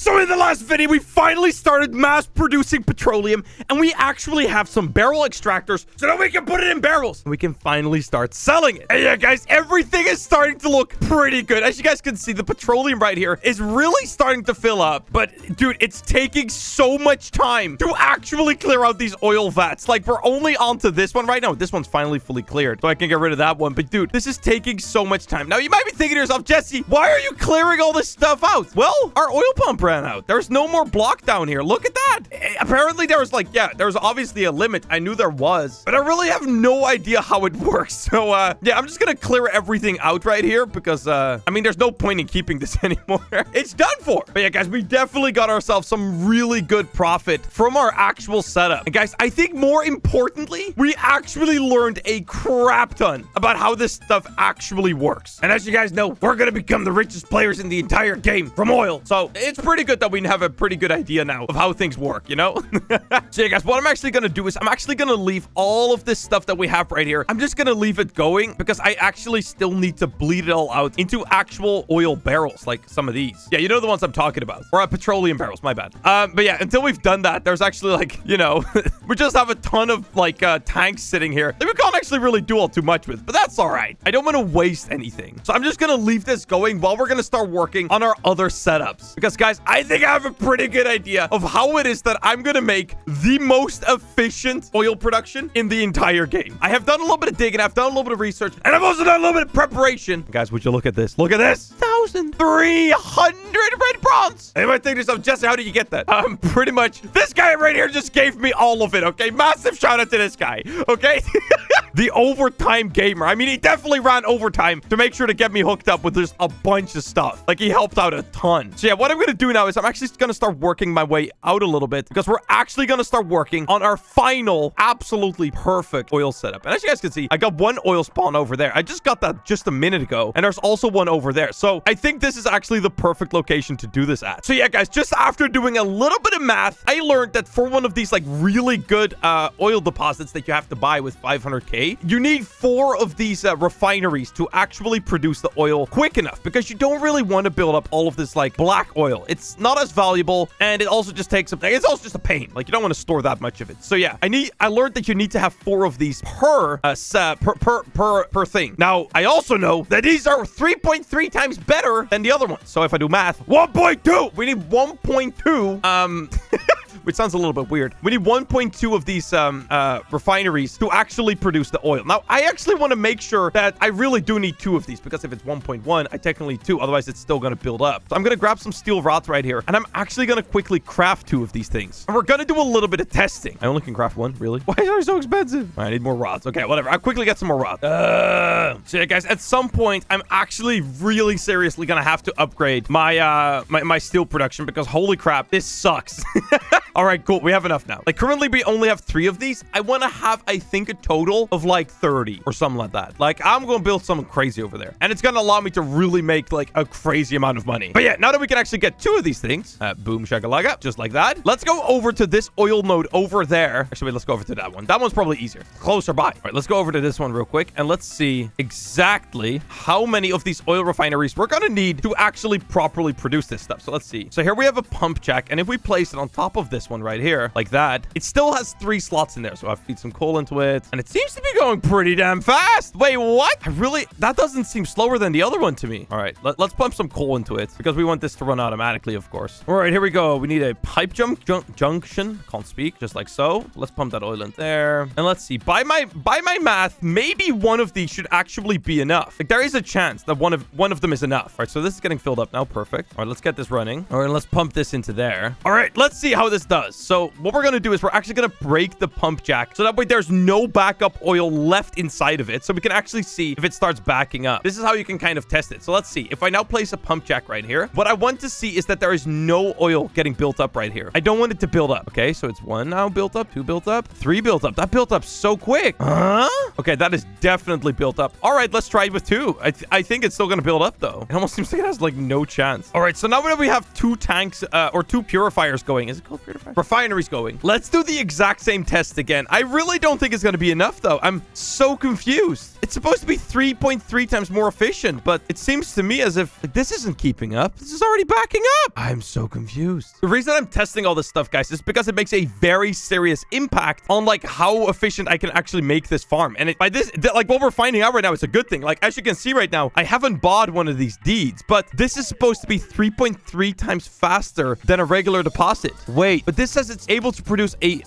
So in the last video, we finally started mass producing petroleum, and we actually have some barrel extractors so that we can put it in barrels and we can finally start selling it. And yeah, guys, everything is starting to look pretty good. As you guys can see, the petroleum right here is really starting to fill up. But dude, it's taking so much time to actually clear out these oil vats. Like, we're only onto this one right now. This one's finally fully cleared, so I can get rid of that one. But dude, this is taking so much time. Now, you might be thinking to yourself, Jesse, why are you clearing all this stuff out? Well, our oil pump ran out. There's no more block down here. Look at that. Apparently, there was like, yeah, there was obviously a limit. I knew there was, but I really have no idea how it works. So, yeah, I'm just gonna clear everything out right here because, I mean, there's no point in keeping this anymore. It's done for. But yeah, guys, we definitely got ourselves some really good profit from our actual setup. And guys, I think more importantly, we actually learned a crap ton about how this stuff actually works. And as you guys know, we're gonna become the richest players in the entire game from oil. So it's pretty good that we have a pretty good idea now of how things work, you know? So yeah, guys, what I'm actually gonna do is I'm actually gonna leave all of this stuff that we have right here. I'm just gonna leave it going because I actually still need to bleed it all out into actual oil barrels, like some of these. Yeah, you know the ones I'm talking about. Or petroleum barrels, my bad. But yeah, until we've done that, there's actually like, you know, we just have a ton of like tanks sitting here that we can't actually really do all too much with, but that's all right. I don't want to waste anything. So I'm just gonna leave this going while we're gonna start working on our other setups. Because guys, I think I have a pretty good idea of how it is that I'm gonna make the most efficient oil production in the entire game. I have done a little bit of digging, I've done a little bit of research, and I've also done a little bit of preparation. Guys, would you look at this? Look at this. 1,300 red bronze. And you might think to yourself, Jesse, how did you get that? Pretty much this guy right here just gave me all of it, okay? Massive shout out to this guy, okay? The overtime gamer. I mean, he definitely ran overtime to make sure to get me hooked up with just a bunch of stuff. Like, he helped out a ton. So yeah, what I'm going to do now is I'm actually going to start working my way out a little bit because we're actually going to start working on our final, absolutely perfect oil setup. And as you guys can see, I got one oil spawn over there. I just got that just a minute ago. And there's also one over there. So I think this is actually the perfect location to do this at. So yeah, guys, just after doing a little bit of math, I learned that for one of these like really good oil deposits that you have to buy with 500k, you need 4 of these refineries to actually produce the oil quick enough because you don't really want to build up all of this like black oil. It's not as valuable and it also just takes it's also just a pain. Like, you don't want to store that much of it. So yeah, I learned that you need to have 4 of these per thing. Now, I also know that these are 3.3 times better than the other ones. So if I do math, 1.2, we need 1.2 which sounds a little bit weird. We need 1.2 of these refineries to actually produce the oil. Now, I actually want to make sure that I really do need 2 of these because if it's 1.1, I technically need 2. Otherwise, it's still going to build up. So I'm going to grab some steel rods right here, and I'm actually going to quickly craft 2 of these things. And we're going to do a little bit of testing. I only can craft 1, really? Why are they so expensive? I need more rods. Okay, whatever. I'll quickly get some more rods. So yeah, guys, at some point, I'm actually really seriously going to have to upgrade my my steel production because holy crap, this sucks. All right, cool. We have enough now. Like, currently, we only have 3 of these. I want to have, I think, a total of like 30 or something like that. Like, I'm going to build something crazy over there. And it's going to allow me to really make like a crazy amount of money. But yeah, now that we can actually get 2 of these things, boom, shakalaka, just like that. Let's go over to this oil node over there. Actually, wait, let's go over to that one. That one's probably easier. Closer by. All right, let's go over to this one real quick. And let's see exactly how many of these oil refineries we're going to need to actually properly produce this stuff. So let's see. So here we have a pump jack. And if we place it on top of this one right here, like that, it still has 3 slots in there. So I feed some coal into it, and it seems to be going pretty damn fast. Wait, what? That doesn't seem slower than the other one to me. All right, let's pump some coal into it because we want this to run automatically, of course. All right, here we go. We need a pipe junction. Can't speak. Just like so. Let's pump that oil in there. And let's see. By my math, maybe one of these should actually be enough. Like, there is a chance that one of them is enough. All right, so this is getting filled up now. Perfect. All right, let's get this running. All right, let's pump this into there. All right, let's see how this does. So what we're going to do is we're actually going to break the pump jack so that way there's no backup oil left inside of it, so we can actually see if it starts backing up. This is how you can kind of test it. So let's see. If I now place a pump jack right here, what I want to see is that there is no oil getting built up right here. I don't want it to build up. Okay, so it's 1 now built up, 2 built up, 3 built up. That built up so quick. Huh? Okay, that is definitely built up. All right, let's try it with 2. I think it's still going to build up though. It almost seems like it has like no chance. All right, so now that we have 2 tanks or 2 purifiers going. Is it called purifiers? Refineries going. Let's do the exact same test again. I really don't think it's going to be enough though. I'm so confused. It's supposed to be 3.3 times more efficient, but it seems to me as if like, this isn't keeping up. This is already backing up. I'm so confused. The reason I'm testing all this stuff, guys, is because it makes a very serious impact on like how efficient I can actually make this farm. And by this, like what we're finding out right now, it's a good thing. Like as you can see right now, I haven't bought one of these deeds, but this is supposed to be 3.3 times faster than a regular deposit. Wait, but this says it's able to produce a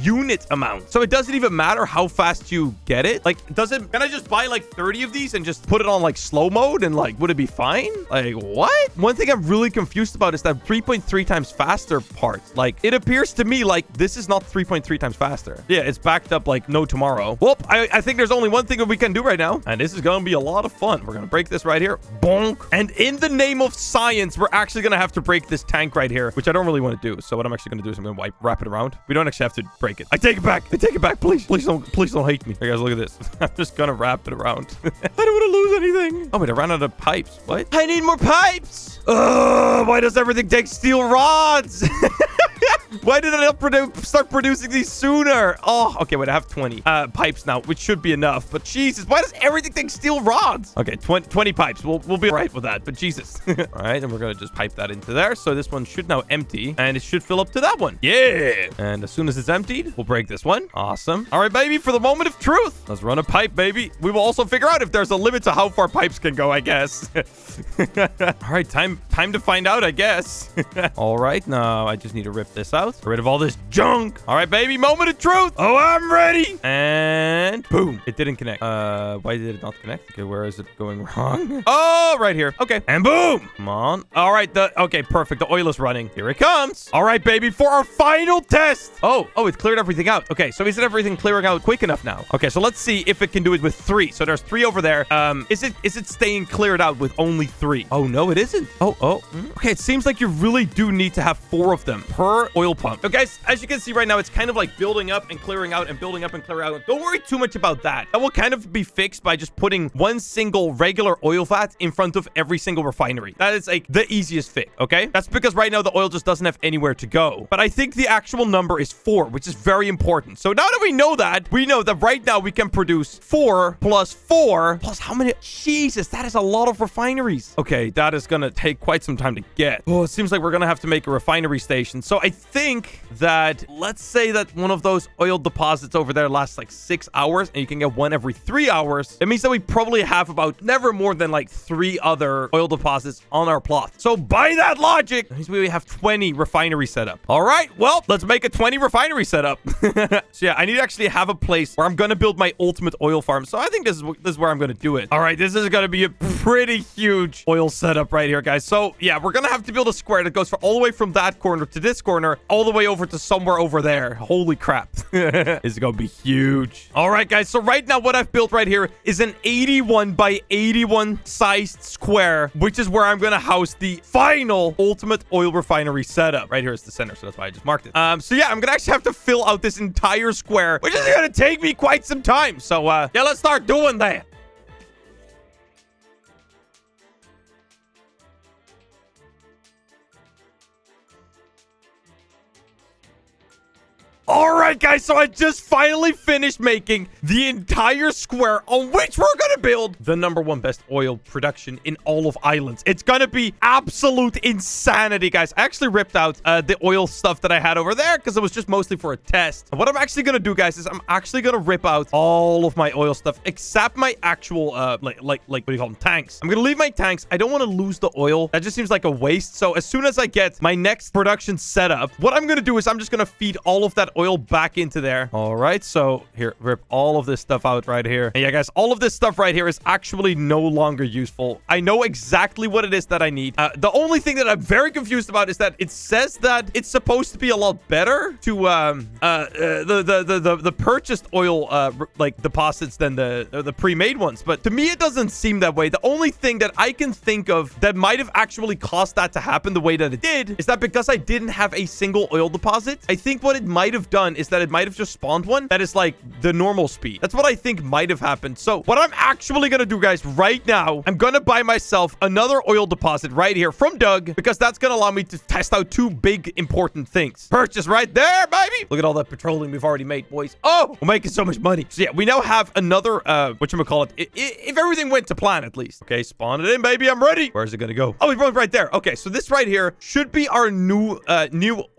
unit amount. So it doesn't even matter how fast you get it. Like, can I just buy like 30 of these and just put it on like slow mode and like, would it be fine? Like, what? One thing I'm really confused about is that 3.3 times faster part. Like, it appears to me like this is not 3.3 times faster. Yeah, it's backed up like no tomorrow. Well, I think there's only one thing that we can do right now, and this is going to be a lot of fun. We're going to break this right here. Bonk. And in the name of science, we're actually going to have to break this tank right here, which I don't really want to do. So what I'm actually going to do is I'm going to wrap it around. We don't actually have to break it. I take it back. I take it back. Please don't hate me. Hey guys, look at this. I'm just going to wrap it around. I don't want to lose anything. Oh wait, I ran out of pipes. What? I need more pipes. Why does everything take steel rods? Why did I not start producing these sooner? Oh, okay, wait, I have 20 pipes now, which should be enough. But Jesus, why does everything take steel rods? Okay, 20 pipes. We'll be all right with that, but Jesus. All right, and we're going to just pipe that into there. So this one should now empty, and it should fill up to that one. Yeah. And as soon as it's emptied, we'll break this one. Awesome. All right, baby, for the moment of truth. Let's run a pipe, baby. We will also figure out if there's a limit to how far pipes can go, I guess. All right, time to find out, I guess. All right, now I just need to rip this out. Get rid of all this junk. All right, baby, moment of truth. Oh, I'm ready. And boom, it didn't connect. Why did it not connect? Okay, where is it going wrong? Oh, right here. Okay, and boom. Come on. All right, okay, perfect. The oil is running. Here it comes. All right, baby, for our final test. Oh, it cleared everything out. Okay, so isn't everything clearing out quick enough now? Okay, so let's see if it can do it with 3. So there's 3 over there. Is it staying cleared out with only 3? Oh, no, it isn't. Oh. Okay, it seems like you really do need to have 4 of them per oil pump. So guys, as you can see right now, it's kind of like building up and clearing out and building up and clearing out. Don't worry too much about that. That will kind of be fixed by just putting one single regular oil vat in front of every single refinery. That is like the easiest fix, okay? That's because right now the oil just doesn't have anywhere to go. But I think the actual number is 4, which is very important. So now that we know that right now we can produce 4 plus 4 plus how many? Jesus, that is a lot of refineries. Okay, that is going to take quite some time to get. Oh, it seems like we're going to have to make a refinery station. So I think that, let's say that one of those oil deposits over there lasts like 6 hours and you can get one every 3 hours. It means that we probably have about never more than like 3 other oil deposits on our plot. So by that logic, it means we have 20 refinery setup. All right, well, let's make a 20 refinery setup. So yeah, I need to actually have a place where I'm going to build my ultimate oil farm. So I think this is where I'm going to do it. All right, this is going to be a pretty huge oil setup right here, guys. So yeah, we're going to have to build a square that goes all the way from that corner to this corner, all the way over to somewhere over there. Holy crap. This is going to be huge. All right, guys. So right now, what I've built right here is an 81 by 81 sized square, which is where I'm going to house the final ultimate oil refinery setup. Right here is the center, so that's why I just marked it. So yeah, I'm going to actually have to fill out this entire square, which is going to take me quite some time. So yeah, let's start doing that. All right, guys, so I just finally finished making the entire square on which we're going to build the #1 best oil production in all of Islands. It's going to be absolute insanity, guys. I actually ripped out the oil stuff that I had over there because it was just mostly for a test. And what I'm actually going to do, guys, is I'm actually going to rip out all of my oil stuff except my actual, like what do you call them? Tanks. I'm going to leave my tanks. I don't want to lose the oil. That just seems like a waste. So as soon as I get my next production set up, what I'm going to do is I'm just going to feed all of that oil back into there. All right, so here, rip all of this stuff out right here. And yeah, guys, all of this stuff right here is actually no longer useful. I know exactly what it is that I need. The only thing that I'm very confused about is that it says that it's supposed to be a lot better to the purchased oil like deposits than the pre-made ones. But to me, it doesn't seem that way. The only thing that I can think of that might have actually caused that to happen the way that it did is that because I didn't have a single oil deposit, I think what it might have done is guys, that it might have just spawned one that is like the normal speed. That's what I think might have happened. So what I'm actually gonna do, guys, right now, I'm gonna buy myself another oil deposit right here from Doug, because that's gonna allow me to test out two big important things. Purchase right there, baby. Look at all that petroleum we've already made, boys. Oh, we're making so much money. So yeah, we now have another whatchamacallit, if everything went to plan at least. Okay, spawn it in, baby. I'm ready. Where's it gonna go? Oh, it's right there. Okay, so this right here should be our new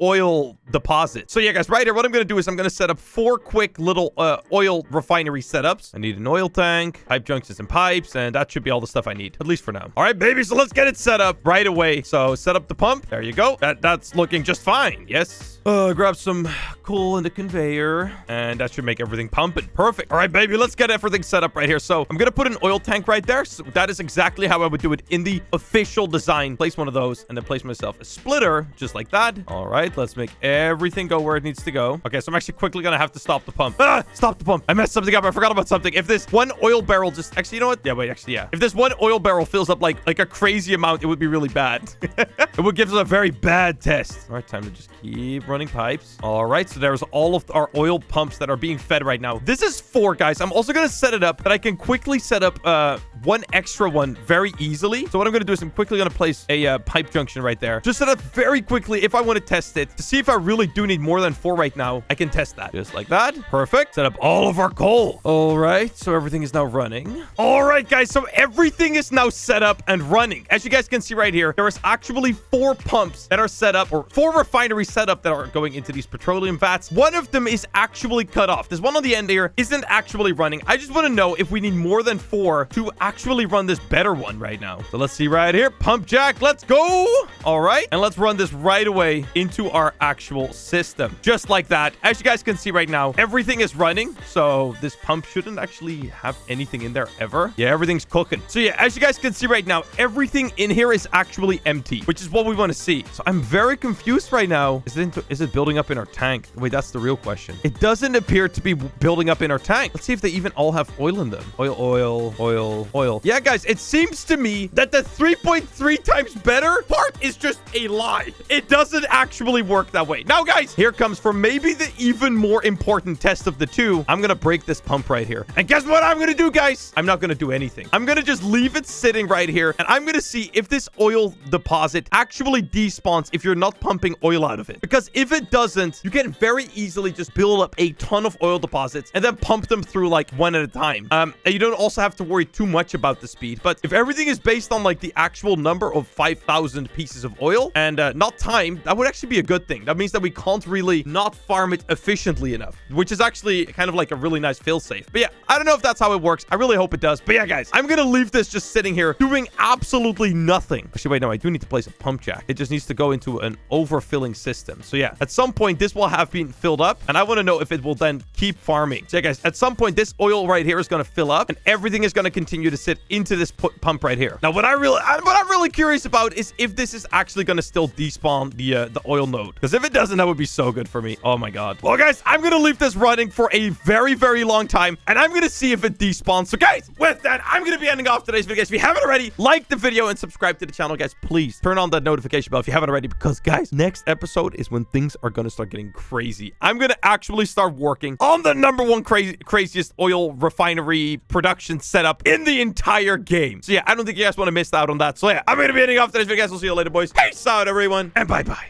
oil deposit. So yeah, guys, right here, what I'm gonna do is I'm gonna set up 4 quick little oil refinery setups. I need an oil tank, pipe junctions and pipes, and that should be all the stuff I need, at least for now. All right, baby, so let's get it set up right away. So set up the pump. There you go. That's looking just fine. Yes. Grab some coal in the conveyor, and that should make everything pumping. Perfect. All right, baby, let's get everything set up right here. So I'm gonna put an oil tank right there. So that is exactly how I would do it in the official design. Place one of those, and then place myself a splitter, just like that. All right, let's make everything go where it needs to go. Okay, so I'm actually quickly gonna have to stop the pump. Stop the pump. I messed something up. I forgot about something. If this one oil barrel just... Actually, you know what? Yeah, wait, actually, yeah. If this one oil barrel fills up like a crazy amount, it would be really bad. It would give us a very bad test. All right, time to just keep running pipes. All right, so there's all of our oil pumps that are being fed right now. This is 4, guys. I'm also gonna set it up that I can quickly set up one extra one very easily. So what I'm gonna do is I'm quickly gonna place a pipe junction right there. Just set up very quickly if I want to test it to see if I really do need more than 4 right now. I can test that just like that. Perfect. Set up all of our coal. All right, so everything is now running. All right, guys, so everything is now set up and running. As you guys can see right here, there is actually 4 pumps that are set up, or 4 refineries set up that are going into these petroleum vats. One of them is actually cut off. This one on the end here isn't actually running. I just want to know if we need more than 4 to actually run this better one right now. So let's see right here. Pump jack. Let's go. All right. And let's run this right away into our actual system. Just like that. As you guys can see right now, everything is running. So this pump shouldn't actually have anything in there ever. Yeah, everything's cooking. So yeah, as you guys can see right now, everything in here is actually empty, which is what we want to see. So I'm very confused right now. Is it building up in our tank? Wait, that's the real question. It doesn't appear to be building up in our tank. Let's see if they even all have oil in them. Oil. Yeah, guys, it seems to me that the 3.3 times better part is just a lie. It doesn't actually work that way. Now, guys, here comes for maybe the even more important test of the 2. I'm gonna break this pump right here. And guess what I'm gonna do, guys? I'm not gonna do anything. I'm gonna just leave it sitting right here, and I'm gonna see if this oil deposit actually despawns if you're not pumping oil out of it. Because if it doesn't, you can very easily just build up a ton of oil deposits and then pump them through like one at a time. And you don't also have to worry too much about the speed. But if everything is based on like the actual number of 5,000 pieces of oil and not time, that would actually be a good thing. That means that we can't really not farm it efficiently enough, which is actually kind of like a really nice failsafe. But yeah, I don't know if that's how it works. I really hope it does. But yeah, guys, I'm gonna leave this just sitting here doing absolutely nothing. Actually, wait, no, I do need to place a pump jack. It just needs to go into an overfilling system. So yeah, at some point this will have been filled up, and I want to know if it will then keep farming. So yeah, guys, at some point this oil right here is going to fill up, and everything is going to continue to sit into this pump right here. Now, what I'm really curious about is if this is actually going to still despawn the oil node, because if it doesn't, that would be so good for me. Oh my god. Well, guys, I'm going to leave this running for a very, very long time, and I'm going to see if it despawns. So guys, with that, I'm going to be ending off today's video. Guys, if you haven't already, like the video and subscribe to the channel. Guys, please turn on that notification bell if you haven't already, because guys, next episode is when things are going to start getting crazy. I'm going to actually start working on the #1 craziest oil refinery production setup in the entire game. So yeah, I don't think you guys want to miss out on that. So yeah, I'm going to be ending off today's video, guys. We'll see you later, boys. Peace out, everyone, and bye-bye.